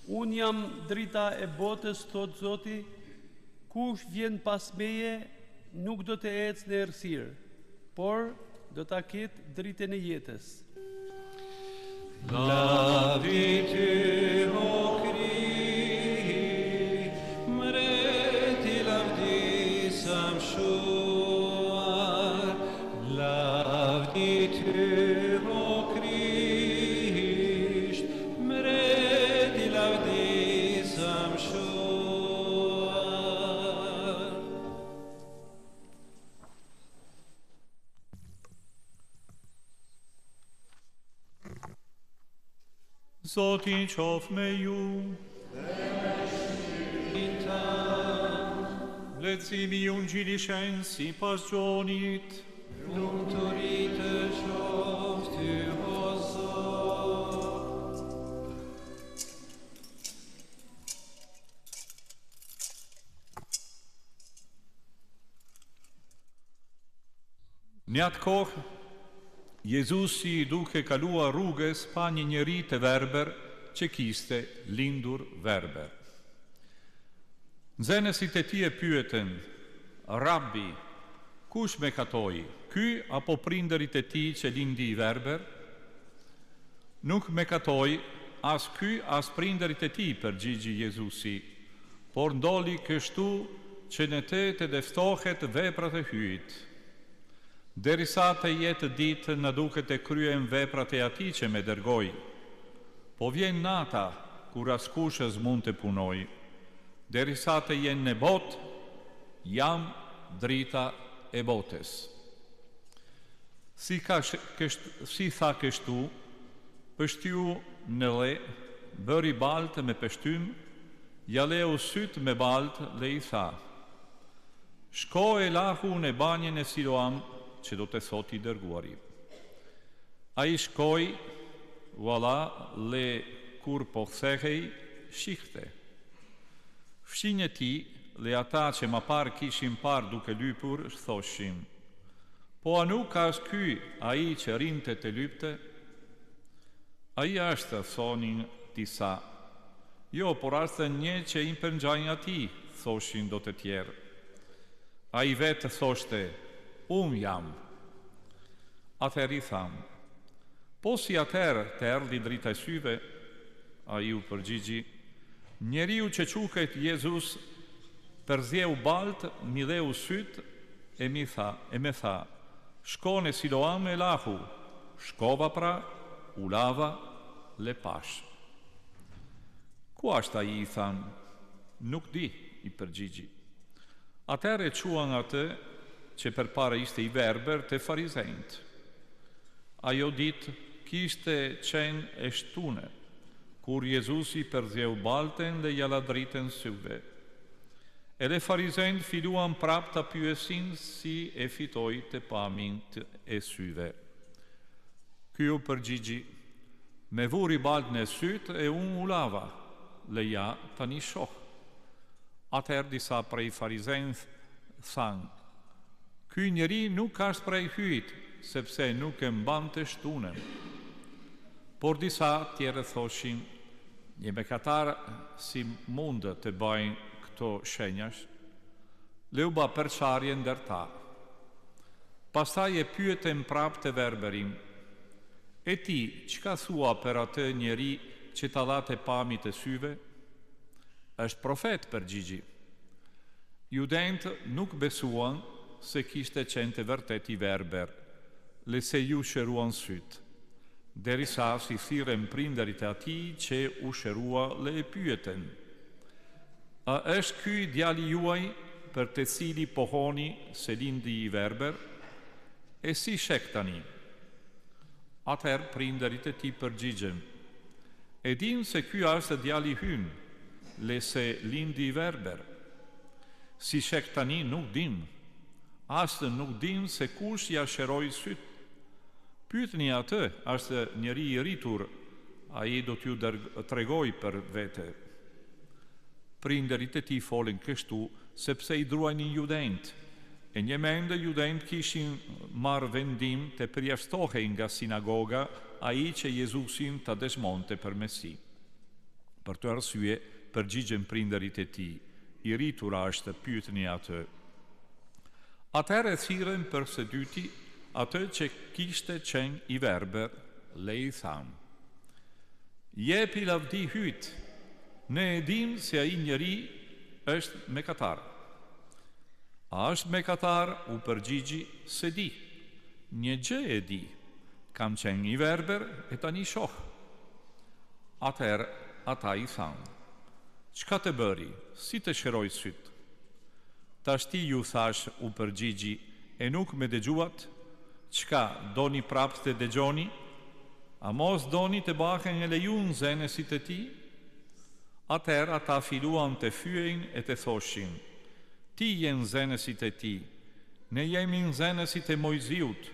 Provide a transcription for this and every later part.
Unë jam drita e botës, thot Zoti, kush vjen pas meje nuk do të ecë në errësirë, por do ta ketë dritën e jetës. Lavdi ty, o Krist, mreti lavdisam shuar. Lavdi ty, o Krist, mreti lavdisam shuar. Zoti qof me ju. Leximi i Ungjillit si pas Gjonit. Lumturit të qoft ty, o Zot. Në atë kohë, Jezusi duke kaluar rrugës pa një njeri të verber që kishte lindur verber. Nxënësit e tij e pyetën: Rabbi, kush me katoi, ky apo prindërit e tij që lindi i verber? Nuk me katoi as ky as prindërit e tij, përgjigji Jezusi, por ndoli kështu që në te të deftohet veprat e hyjit. Derisa të jetë ditë në duket e kryen veprat e atij që me dërgoi. Po vjen nata kur askush s'mund të punoj. Derisa të jenë në botë, jam drita e botës. Si tha kështu, pështyu në le, bëri baltë me pështym, ja leu sytë me baltë dhe i tha: Shko e lahu në banjën e Siloam, që do të thot i dërguari. A i shkoj, valla, le kur po kthehej, shihte. Fshinj e ti, dhe ata që ma par kishin par duke lypur, thoshin: Po a nuk as ky a i që rinte të lypte? A i ashtë, thonin disa. Jo, por ashtë një që i përngjajnë ati, thoshin do të tjerë. A i vetë thoshte: jam. Atëherë i tham: Po si atëherë të erdhi drita e syve? A i u përgjigji: Njeriu që quhet Jezus përzjeu baltë, mi dheu sytë e me tha: Shko në Siloam e lahu. Shkova pra, u lava, le pash. Ku ashtë ai, i tham? Nuk di, i përgjigji. Atëherë e quan atë që përpara ishte i verber të farizejnët. Ajo ditë kishte qenë e shtune, kur Jezusi përzjeu balten dhe ja la dritën syve. Edhe farizejnët filuan prap të pyesin si e fitoi të pamin e syve. Ky u përgjigji: Me vuri baltën e syt e unë u lava, leja tani shoh. Atëherë disa prej farizejnëve thanë: Ky njeri nuk ashtë prej hyjit, sepse nuk e mbante shtunën. Por disa tjerë thoshin: Një mëkatar si mund të bëjnë këto shenjash? Leu ba përçarje ndër ta. Pastaj e pyetën prap të verberin: E ti, çka thua për atë njeri që ta dhate pamit e syve? Është profet, përgjigji. Judejtë nuk besuan se kishte qenë të vërtet i verber, lese ju shëruan sytë, derisa si thirrën prindërit e atij që u shërua le e pyeten: A është ky djali juaj për të cili pohoni se lindi i verber? E si shek tani? Atëherë prindërit e tij përgjigjen: E dim se ky është djali ynë, lese lindi i verber. Si shek tani nuk dim. Asë nuk dim se kush ja shëroi sytë. Pyetni atë, është njeri i rritur, a i do t'ju tregoj për vete. Prindërit e tij folën kështu, sepse i druajnin judejt. E një mendë judejt kishin marrë vendim të përjashtohej nga sinagoga a i që Jezusin të dëshmonte për Mesi. Për të arsye, përgjigjen prindërit e tij, i rritur ashtë pyetni atë. Atëherë thirrën për së dyti atë që kishte qenë i verber, le i thanë: Jepi lavdi hyt, ne e dim se ai njeri është mëkatar. A është mëkatar? U përgjigji: se di. Një gjë e di, kam qenë i verber e tani shoh. Atëherë ata i thanë: çka të bëri, si të shëroj syt? Tashti ju thash, u përgjigji, e nuk me dëgjuat? Çka, doni prapë të dëgjoni? A mos doni të bahen e lejun zënësit e tij? Atëherë ata filuan të fyejnë e të thoshin: Ti je zënësit e tij, ne jemi zënësit e Mojziut,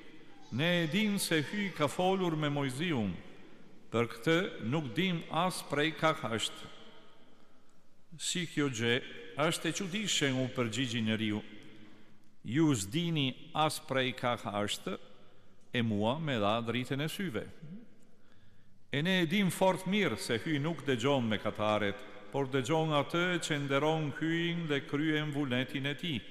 ne e dim se hyj ka folur me Mojziun, për këtë nuk dim as prej ka është. Si kjo gjë është e çuditshme, u përgjigji njeriu. Ju s'dini as prej ka është, e mua me dha dritën e syve. E ne e dim fort mirë se hyj nuk dëgjon mëkataret, por dëgjon atë që nderon hyjin dhe kryen vullnetin e tij.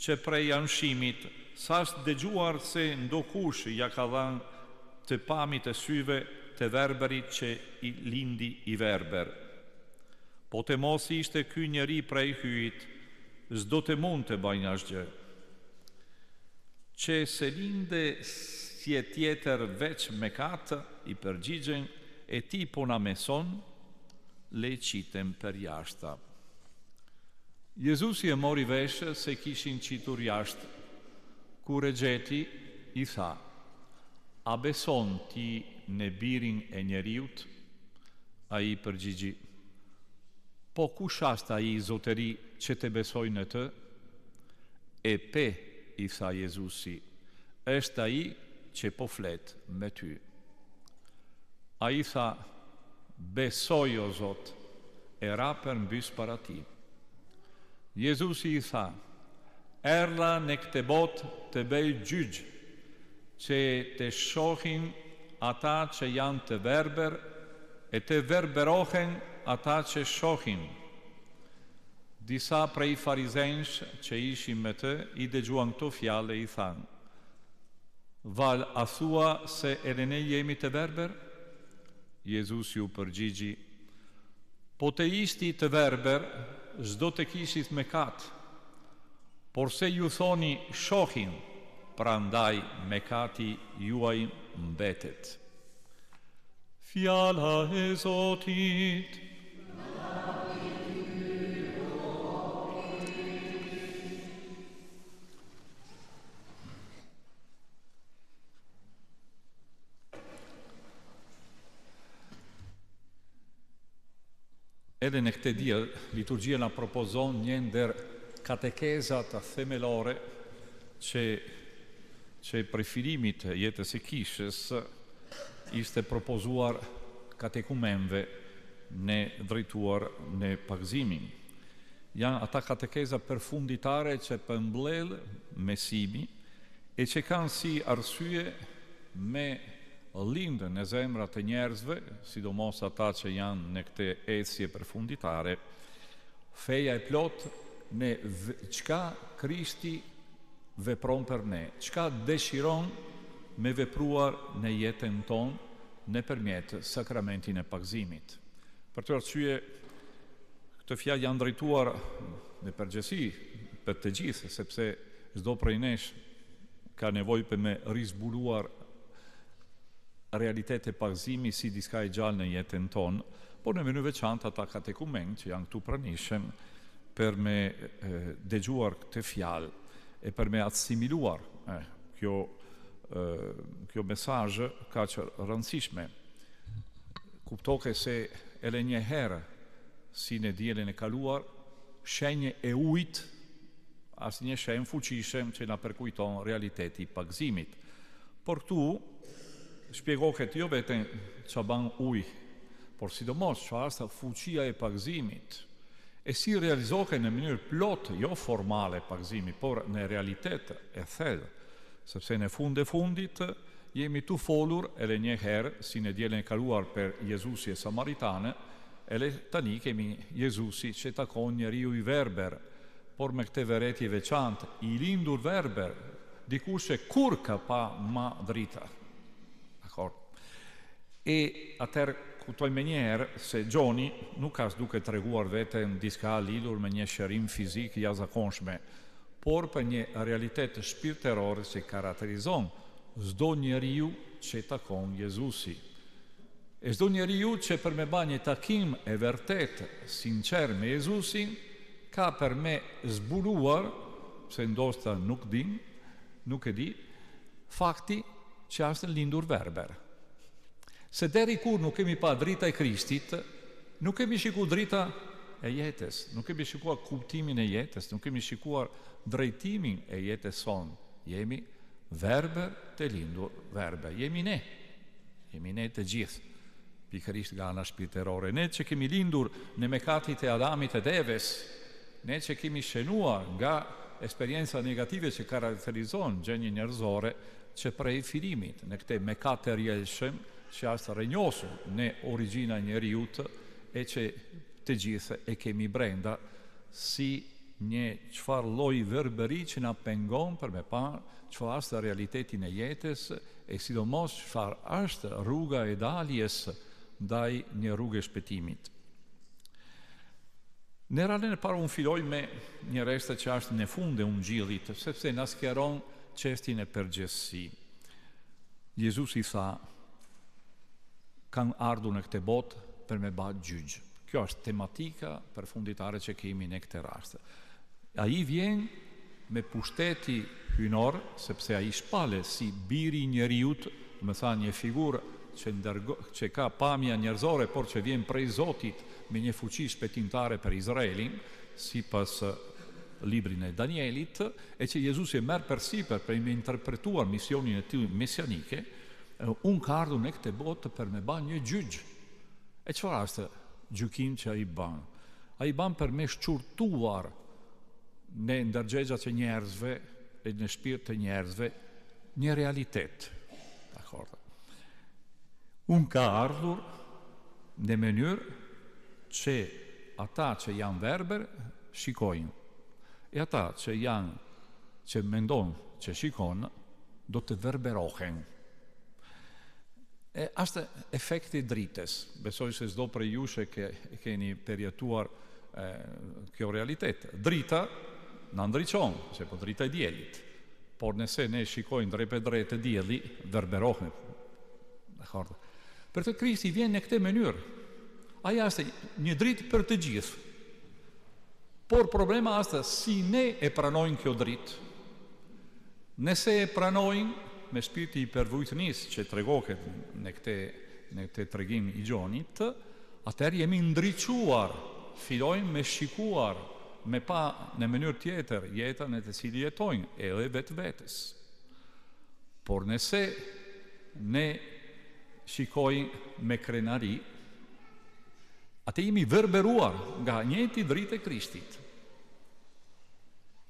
Që prej anshimit, sa është dëgjuar se ndokush ja ka dhënë të pamit e syve të verberit që i lindi i verber. Po të mos ishte ky njeri prej hyjit, s'do të mund të bajnë asgjë. Që se linde si e tjetër veç mëkat, i përgjigjen, e ti po na mëson, le qitem për jashta. Jezusi e mori vesh se kishin qitur jashtë, kur e gjeti, i tha: A beson ti në birin e njeriut? Ai përgjigji: Po kush është ai, zotëri, që të besoj në të? E pe, i tha Jezusi, është ai që po flet me ty. Ai tha: Besoj o Zot, e rapër mbys para tij. Jezusi i tha: Erdha në këtë botë të bëj gjyq, që të shohin ata që janë të verber, e të verberohen ata që shohin. Disa prej farizejnsh që ishin me të, i dëgjuan këto fjalë, i thanë: Val, a thua se edhe ne jemi të verber? Jezusi u përgjigji: Po të ishti të verber, s'do të kishit mëkat. Por se ju thoni shohin, prandaj mëkati juaj mbetet. Fjala e Zotit. Edhe në këtë dia, liturgjia na propozon një ndër katekezat themelore që prej fillimit jetës së kishës ishte propozuar katekumenve në drejtuar në pagëzimin. Janë ata katekeza përfunditare që përmbledh mesimi e që kanë si arsye me lindën e zemrat e njerëzve, sidomos ata që janë në këtë ecje përfunditare, feja e plot në çka Krishti vepron për ne, çka dëshiron me vepruar në jetën tonë nëpërmjet sakramentin e pagëzimit. Për të arsye, këtë fjalë janë drejtuar në përgjithësi për të gjithë, sepse çdo prej nesh ka nevojë për me rizbuluar realitet e pagëzimi si diçka e gjallë në jetën tonë, por në mënyrë veçantë ata katekumen që janë këtu pranishëm për me dëgjuar këtë fjalë e për me asimiluar kjo mesazh ka që rëndësishme. Kuptoke se edhe një herë si në diellin e kaluar, shenje e ujit, asnjë shenjë fuqishëm që na përkujton realiteti i pagëzimit. Por këtu shpjegohet jo vetëm çfarë bën uji, por sidomos çfarë është fuqia e pagëzimit. E si realizohet në mënyrë plot, jo formale pagëzimi, por në realitet e thellë, sepse në fund e fundit jemi tu folur edhe një herë, si në diellin e kaluar për Jezusi e Samaritane, Ele tani kemi Jezusi që takon njeriu i verber, por me këtë veretje veçantë, i lindur verber, dikush që kur ka pa ma drita. Dakor? E atëherë kuptojmë me njerë se Gjoni nuk ka duke treguar vetëm diçka lidhur me një shërim fizik jashtëzakonshme, por për një realitet shpirtëror që karakterizon çdo njeriu që takon Jezusi. E çdo njeriu që për me ba një takim e vërtet, sinqer me Jezusin, ka për me zbuluar, se ndoshta nuk e di, fakti që është lindur verber. Se deri kur nuk kemi pa drita e Krishtit, nuk kemi shikuar drita e jetës, nuk kemi shikuar kuptimin e jetës, nuk kemi shikuar drejtimin e jetës sonë. Jemi verber të lindur verber. Jemi ne të gjithë, pikërisht nga ana shpirtërore. Ne që kemi lindur në mekatit e Adamit e Eves, ne që kemi shënuar nga eksperienca negative që karakterizon gjendjen njerëzore, që prej fillimit në këtë mekat të rjelshëm që është rënjosur në origjina e njeriut e që të gjithë e kemi brenda si një çfarë lloj verberi që na pengon për me pa çfarë është realitetin e jetës e sidomos çfarë është rruga e daljes ndaj një rrugë shpëtimit. Në rallën e parë unë filloj me një reste që është në fund e ungjillit, sepse na sqaron çështjen e përgjithësi. Jezusi tha, kanë ardhur në këtë botë për me bë gjyq. Kjo është tematika përfunditare që kemi në këtë rast. Ai vjen me pushteti hynor, sepse ai shpale si biri i njeriut, më tha një figurë që ka pamja njerëzore, por që vjen prej Zotit me një fuqi shpëtimtare për Izraelin, sipas librin e Danielit, e që Jezusi e merr përsipër për me interpretuar misionin e tij mesianike. Unë ka ardhur në këtë botë për me ba një gjyq. E çfarë është gjykim që ai ban? Ai ban për me shqurtuar në ndërgjegjet e njerëzve e në shpirt të njerëzve një realitet. Dakor. Unë ka ardhur në mënyrë që ata që janë verber shikojnë. E ata që mendojnë që shikojnë, do të verberohen. Është efekti dritës. Besoj se çdo prej jush e keni përjetuar kjo realitet. Drita na ndriçon, se po drita e diellit. Por nëse ne shikojmë drejt për drejt të dielli, verberohen. Dakor. Për të Krishti vjen në këtë mënyrë. Ai është një dritë për të gjithë. Por problema është si ne e pranojmë kjo dritë. Nëse e pranojmë me shpirti i përvujtënisë që tregohet në këtë tregim i Gjonit, atëherë jemi ndriçuar, fillojmë me shikuar, me pa në mënyrë tjetër jetën e të cilën jetojnë, edhe vetvetes. Por nëse ne shikojmë me krenari, atë jemi verberuar nga njëjti dritë e Krishtit.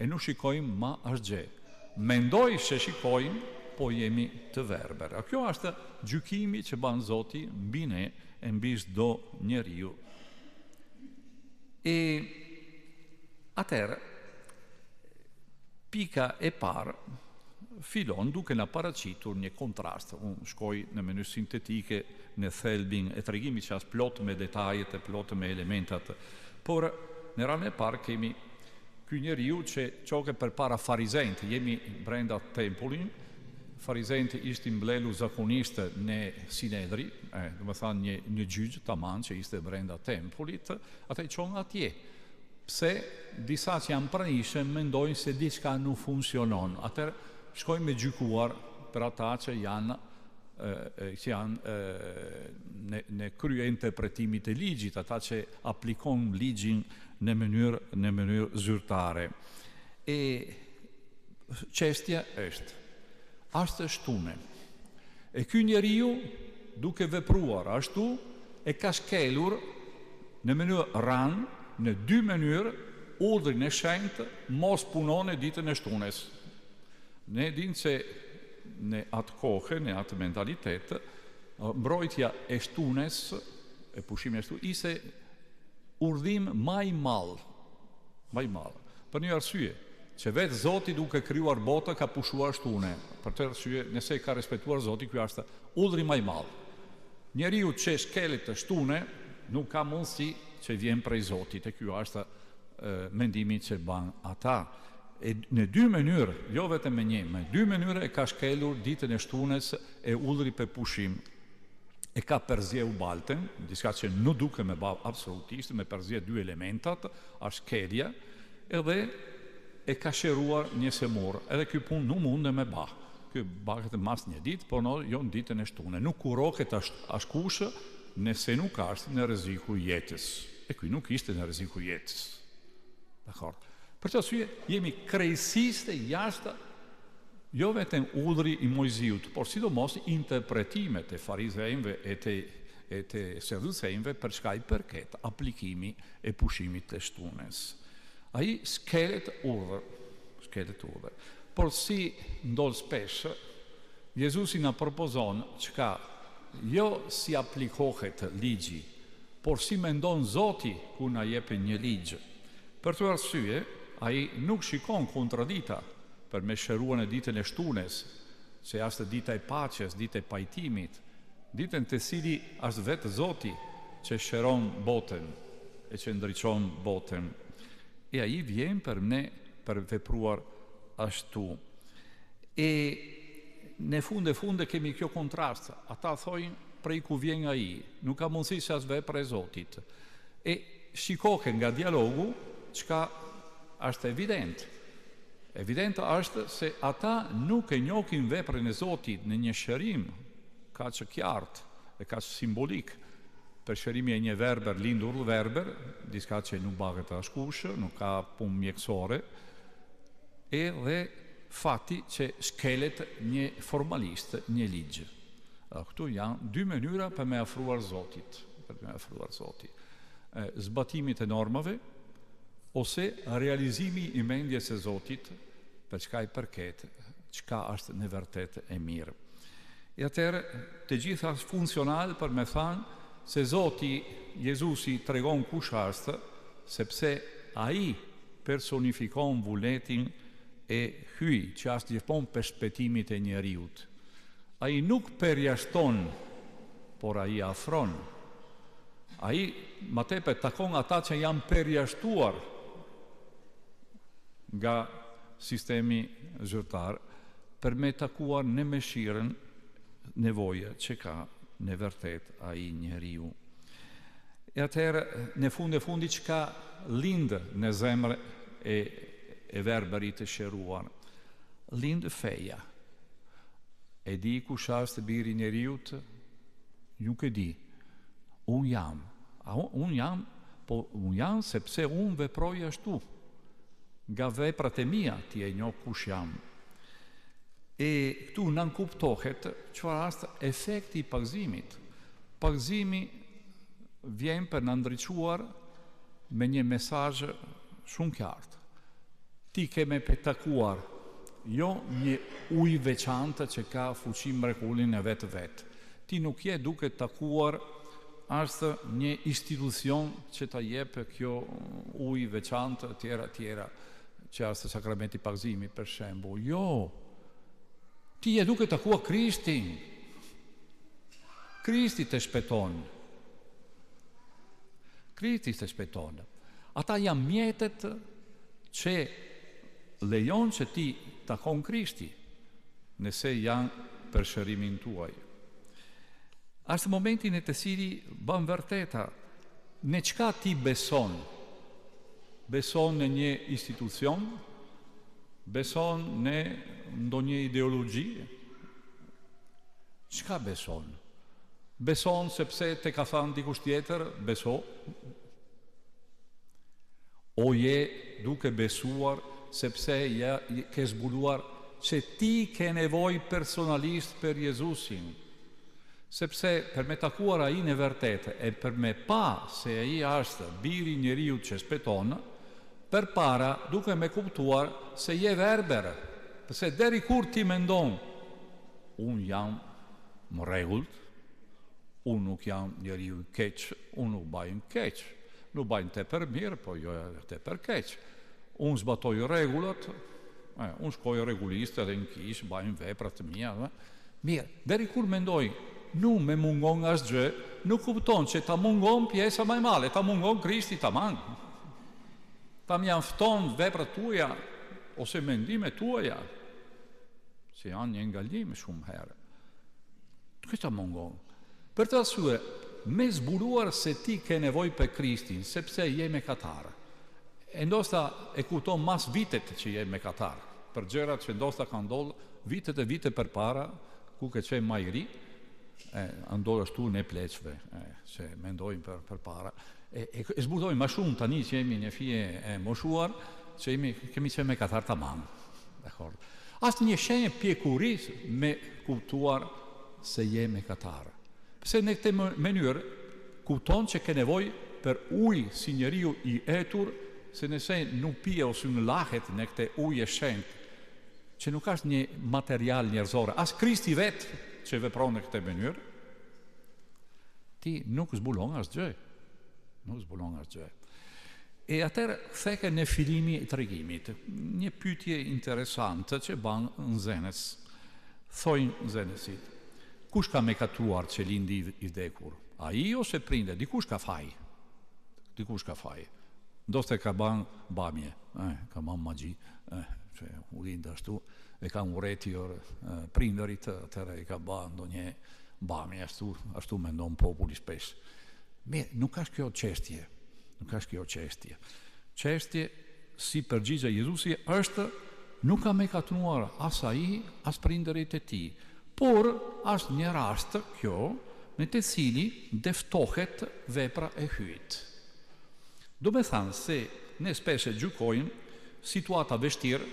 E nuk shikojmë ma asgjë. Mendoj se shikojmë, po jemi të verber. A kjo është gjykimi që ban Zoti mbi ne e mbi çdo njeriu. E atëherë, pika e parë fillon duke na paraqitur një kontrast. Unë shkoj në mënyrë sintetike në thelbin e tregimit që është plot me detajet e plot me elementat. Por në radhën e parë kemi ky njeriu që çoke përpara farizejt, jemi brenda tempullin. Farizejt ishtin mblelu zakonisht në Sinedri, do të thënë një gjyq tamam që ishte brenda tempullit, ata i çon atje. Pse disa që janë pranishëm mendojnë se diçka nuk funksionon. Atëherë shkojnë me gjykuar për ata që janë në krye interpretimit të ligjit, ata që aplikon ligjin në mënyrë zyrtare. E çështja është shtune. E ky njeriu duke vepruar ashtu e ka shkelur në mënyrë ranë, në dy mënyrë, urdhrin e shenjtë mos punon e ditën e shtunes. Ne dimë se në atë kohë, në atë mentalitet, mbrojtja e shtunes, e pushimit e shtunes, ishte urdhim më i madh. Për një arsye, që vetë Zoti duke krijuar botën ka pushuar shtune. Për të arsye, nëse ka respektuar Zoti, ky është udhri më i madh. Njeriu që shkelet të shtune nuk ka mundësi që vjen prej Zotit, e ky është mendimi që ban ata. E në dy mënyrë, jo vetëm me një, me dy mënyrë e ka shkelur ditën e shtunes e udhri për pushim. E ka përzjeu baltën, diçka që nuk duke me ba absolutisht, me përzje dy elementat, është shkelja, edhe e ka shëruar një semur, edhe ky punë nuk mund me ba. Ky baket mas një ditë, por jo në ditën e shtunë. Nuk kurohet askush nëse nuk është në rreziku i jetës. E ky nuk ishte në rreziku i jetës. Dakor. Për këtë arsye jemi krejtësisht jashtë jo vetëm udhri i Mojziut, por sidomos interpretimet e farizejve e të seducejve për çka i përket aplikimi e pushimit të shtunës. Ai skelet udhër. Por si ndodh shpesh, Jezusi na propozon çka jo si aplikohet ligji, por si mendon Zoti ku na jep një ligj. Për këtë arsye, ai nuk shikon kontradita për me shëruan e ditën e shtunes, që është dita e paqes, dita e pajtimit, ditën të cili është vetë Zoti që shëron botën e që ndriçon botën. E ai vjen për ne për vepruar ashtu. E në funde kemi kjo kontrast. Ata thojnë prej ku vjen ai, nuk ka mundësi që as vepra e Zotit. E shikohen nga dialogu çka është evident. Evident është se ata nuk e njohin veprën e Zotit në një shërim kaq të qartë e kaq simbolik. Për shërimi e një verber lindur verber, diçka që nuk baget askush, nuk ka punë mjekësore, edhe fakti që shkelet një formalist, një ligj. Këtu janë dy mënyra për me afruar Zotit, zbatimit e normave ose realizimi i mendjes së Zotit për çka i përket, çka është në vërtet e mirë. E atëherë të gjitha funksional për me thënë se Zoti Jezusi tregon kush është, sepse ai personifikon vullnetin e hyj që është gjithmonë perspektimit e njeriut. Ai nuk përjashton, por ai afron. Ai më tepër takon ata që janë përjashtuar nga sistemi zyrtar për me takuar në mëshirën nevoja që ka në vërtet ai njeriu. E atëherë në fundi çka lind në zemrë e verberit të shëruar, lind feja. E di kush është biri i njeriut? Nuk e di. Unë jam sepse unë veproj ashtu. Nga veprat e mia ti e njoh kush jam. E këtu nën kuptohet çfarë është efekti i pagëzimit. Pagëzimi vjen për na ndriçuar me një mesazh shumë qartë. Ti ke me petakuar jo një ujë veçantë që ka fuqi mrekullin e vetë. Ti nuk je duke takuar është një institucion që ta jep kjo ujë veçantë tjera që është sakramenti i pagëzimit për shembull. Jo. Ti je duke takuar Krishtin. Krishti të shpëton. Ata janë mjetet që lejon që ti takon Krishti, nëse janë për shërimin tuaj. Është momentin e të cili bën vërteta në çka ti beson. Beson në një institucion, beson në ndonjë ideologji. Çka beson? Beson sepse te ka thënë dikush tjetër, beso. O je duke besuar sepse ke zbuluar që ti ke nevojë personalisht për Jezusin. Sepse për me takuar ai në vërtetë e për me pa se ai është biri i njeriut që shpëton, përpara duke me kuptuar se je verber. Përse deri kur ti mendon, unë jam më rregullt, unë nuk jam njeriu i keq, unë nuk bajm keq. Nuk bajnë tepër mirë, po jo tepër keq. Unë zbatoj rregullat, unë shkoj rregulliste edhe në kishë, bajnë vepra të mia, mirë. Deri kur mendoj, nuk me mungon asgjë, nuk kupton që ta mungon pjesa më e madhe, ta mungon Krishti tamam. Ta mjafton veprat tuaja ose mendimet tuaja, që janë një ngalim shumë herë. Këta mungon. Për të arsye, me zbuluar se ti ke nevojë për Krishtin, sepse je mëkatar. E ndoshta e kupton mas vitet që je mëkatar, për gjërat që ndoshta kanë ndodhur vitet e vite përpara, ku ke qenë më i ri, ndodh ashtu në pleqve, se mendojmë përpara. E zbulojmë më shumë tani që jemi një fije e moshuar, që kemi qenë mëkatar tamam. Dakor. Asë një shenjë pjekurisë me kuptuar se je mëkatar. Pse në këtë mënyrë kupton që ke nevojë për ujë si njeriu i etur, se nëse nuk pije ose në lahet në këtë ujë e shenjtë, që nuk është një material njerëzor, as Krishti vetë që vepron në këtë mënyrë, ti nuk zbulon asgjë. Nuk zbulon asgjë. E atëherë theke në fillimi të tregimit, një pyetje interesante që ban nxënës. Thojnë nxënësit, kush ka mëkatuar që lindi i vdekur? Ai ose prindë? Dikush ka faj. Dikush ka faj. Ndoshta ka ban bamje, ka ban magji, që u lind ashtu, e ka urrëtur prindërit, atëherë e ka ban ndonjë bamje ashtu mendon populli shpesh. Mirë, nuk ka kjo çështje. Nuk ka kjo çështje. Çështje si përgjigje Jezusi është nuk ka mëkatuar as ai, as prindërit e tij, por është një rast kjo në të cili deftohet vepra e hyjt. Do me thanë se ne speshe gjykojmë situata vështirë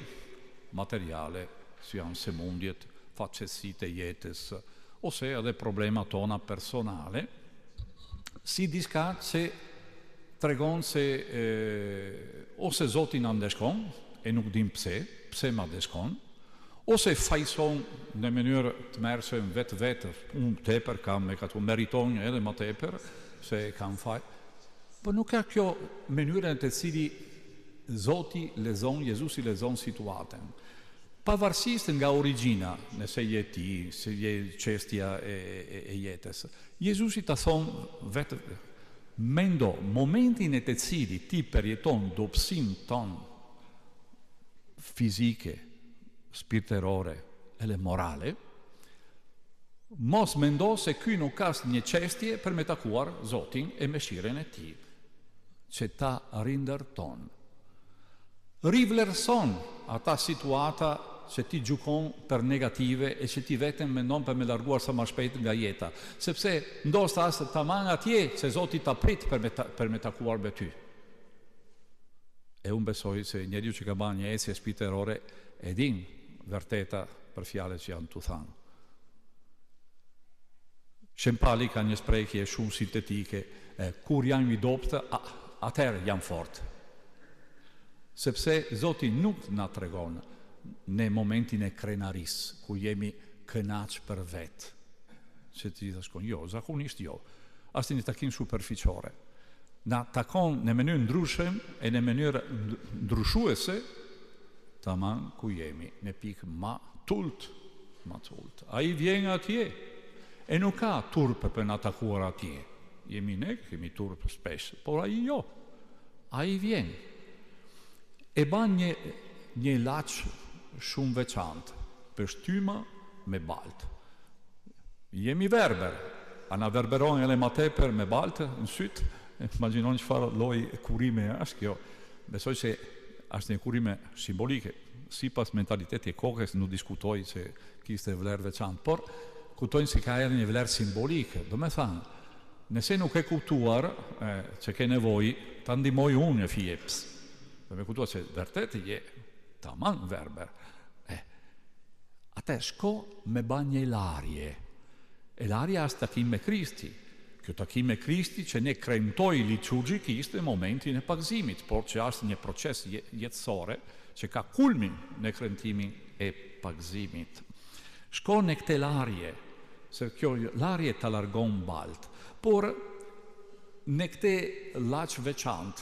materiale, si janë sëmundjet, fatkeqësitë e jetës, ose edhe problema tona personale, si diçka që tregon se ose Zoti na ndeshkon, e nuk dim pse ma ndeshkon, ose fajson në mënyrë të mërshëm vetë, unë tepër kam mëkatuar, meriton edhe më tepër se kam faj. Po nuk ka kjo mënyrën të cili Zoti lezon, Jezusi lezon situatën. Pavarësisht nga origjina, nëse je ti, se je çështja e jetës. Jezusi ta thonë vetë, mendo momentin e të cili ti përjeton dobësinë tonë fizike, spirtërore edhe morale, mos mendo se ky nuk ka një çështje për me takuar Zotin e mëshirën e tij, që ta rindërton. Rivlerëson ata situata që ti gjukon për negative e që ti vetëm mendon për me larguar sa më shpejt nga jeta, sepse ndoshta as tamam atje që Zoti ta prit për me takuar me ty. E unë besoj se njeriu që ka bën një ecje spirtërore e din vërteta për fjalët që janë tu thanë. Shempali ka një shprehje shumë sintetike, kur jam i dobët, atëherë jam fort. Sepse Zoti nuk na tregon në momentin e krenarisë, ku jemi kënaq për vetë. Se ti të shkon, jo, zakonisht jo. Ashtë një takim superficiore. Na takon në mënyrë ndryshëm e në mënyrë ndryshuese, tamam ku jemi, në pikë ma tult. A i vjen atje, e nuk ka turpë për në takuar atje. Jemi ne, kemi turpë shpesh, por a i jo. A i vjen. E ban një ilaç shumë veçantë, për shtyma me baltë. Jemi verber, a na verberon edhe ma tepër me baltë në sytë, imaginon çfarë lloj kurime është kjo. Besoj se është një kurime simbolike, sipas mentalitetit e kokës nuk diskutoj se kishte vlerë veçantë, por kuptojnë se ka edhe një vlerë simbolike. Do me thënë, nëse nuk e kuptuar që ke nevojë, ta ndihmoj unë në fjeps. Do me kuptuar se vërtet je tamam verber. Atë shko me ban një larje. E larja është takim me Krishti. Kjo takim me Krishti që ne kremtoj liturgjikisht në momentin e pagëzimit, por që është një proces jetësore që ka kulmin në kremtimin e pagëzimit. Shko në këtë larje, se kjo larje të largon balt, por Në këtë laç veçantë,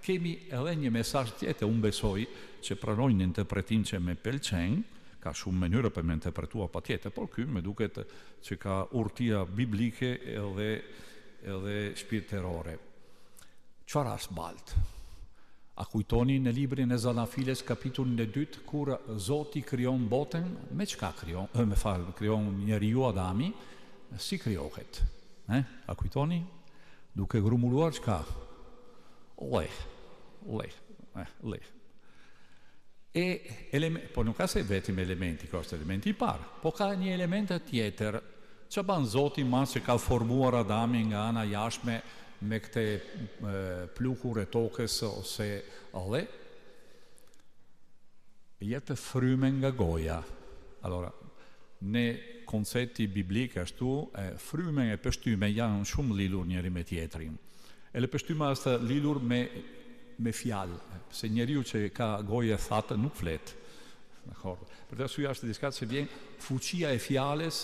kemi edhe një mesazh tjetër, unë besoj që pranojnë një interpretim që me pëlqen, ka shumë mënyra për me interpretua pa tjetër, por ky me duket që ka urtia biblike edhe shpirtërore. Çfarë është balt? A kujtoni në librin e Zanafiles kapitullin e 2 kur Zoti krijon botën, me çka krijon? Krijon njeriu Adami, si krijohet? A kujtoni? Duke grumulluar çka? Leh. Po nuk ka se vetëm elementi, ka është elementi i parë, po ka një element tjetër, që ban Zoti mas që ka formuar Adami nga ana jashtme me këte plukur e tokës ose alle, jetë fryme nga goja. Allora, në koncepti biblik ashtu, fryme e pështyme janë shumë lidhur njëri me tjetrin. E le pështyma është lidhur me fjalë, se njeriu që ka goje thatë nuk flet. Për të arsye është diçka që vjen fuqia e fjalës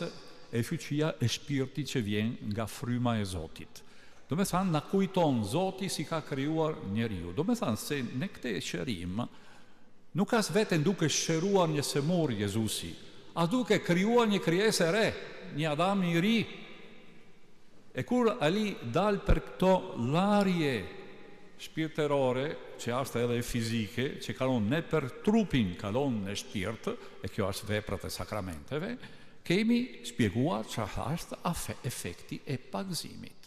e fuqia e shpirtit që vjen nga fryma e Zotit. Do me thanë, na kujton Zoti si ka krijuar njeriu. Do me thanë, se në këtë shërim, nuk as vetën duke shëruar një semur Jezusi, as duke krijuar një krijesë e re, një Adam i ri. E kur ali dal për këto larje shpirtërore, që është edhe fizike, që kalon ne për trupin, kalon në shpirt, e kjo është veprat e sakramenteve, kemi shpjeguar që është efekti e pagëzimit.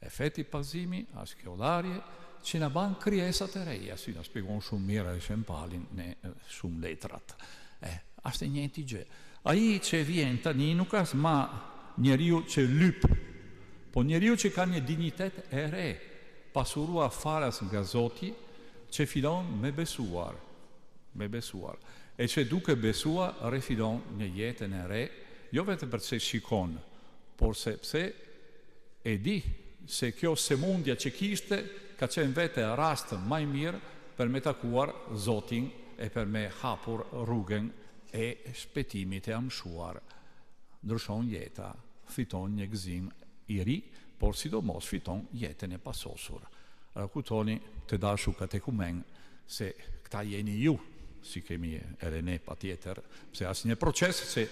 Efekti pagëzimi është kjo larje që në banë krijesat e reja, si në shpjegon shumë mirë e shempalin në shumë letrat. Është e njëjti gjë. Ai që vjen tani nuk është ma njeriu që lyp, po njeriu që ka një dignitet e re, pasurua faras nga Zoti, që fillon me besuar. E që duke besuar, refillon një jetën e re, jo vetëm përse shikon, por sepse e di se kjo semundja që kishte ka qenë vete rast maj mirë për me takuar Zotin e për me hapur rrugën e shpëtimit e amshuar. Ndryshon jeta, fiton një gëzim i ri, por sidomos fiton jetën e pasosur. Kujtoni të dashu katekumen se këta jeni ju, si kemi edhe ne pa tjetër, pse asë një proces që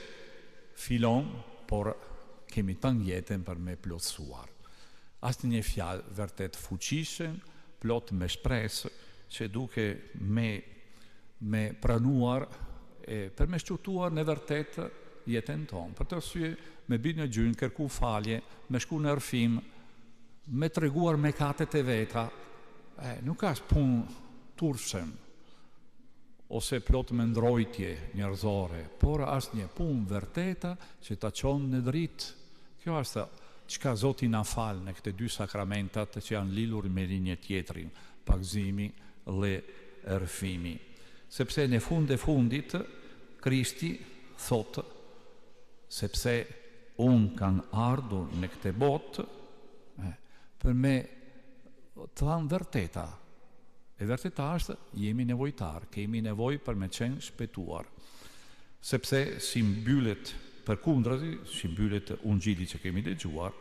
filon, por kemi tën jetën për me plotësuar. Asë një fjalë vërtet fuqishëm, plot me shpresë, që duke me pranuar, për me shqutuar në vërtet jetën tonë. Për të arsye, me bërë në gjynë, kërku falje, me shku në rëfim, me treguar mekatet e veta, nuk asë punë turshëm, ose plot me ndrojtje njerëzore, por asë një punë vërteta që ta qonë në dritë. Kjo është çka Zoti na fal në këto dy sakramentat që janë lidhur me një tjetrin, pagëzimi dhe rëfimi. Sepse në fund e fundit, Krishti thotë, sepse unë kanë ardhur në këtë botë, për me të thënë vërteta. E vërteta është, jemi nevojtar, kemi nevoj për me qenë shpëtuar. Sepse si mbyllet përkundrazi, si mbyllet ungjilli që kemi dëgjuar,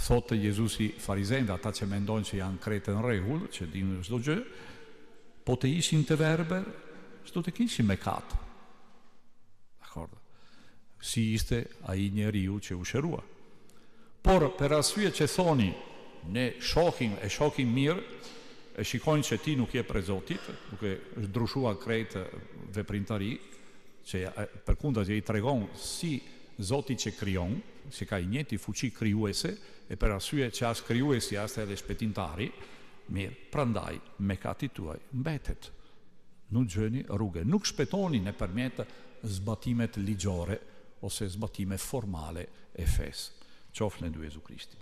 thotë Jezusi farizejve, ata që mendojnë që janë kretë në rregull, që dinë çdo gjë, po të ishin të verber, s'do të kishin mëkat. Dakor. Si ishte ai njeriu që u shërua. Por për arsye që thoni, ne shohim mirë, e shikojnë që ti nuk je prej Zotit, duke ndryshuar krejt veprimtari, që përkundër që i tregon si Zoti që krijon, si ka i njëjti fuqi krijuese, e për arsye që as krijuesi as edhe shpëtimtari, mirë, prandaj mëkati tuaj mbetet. Nuk gjeni rrugë, nuk shpëtoni nëpërmjet zbatimet ligjore ose zbatime formale e fesë. Qoftë në Jezu Krishti.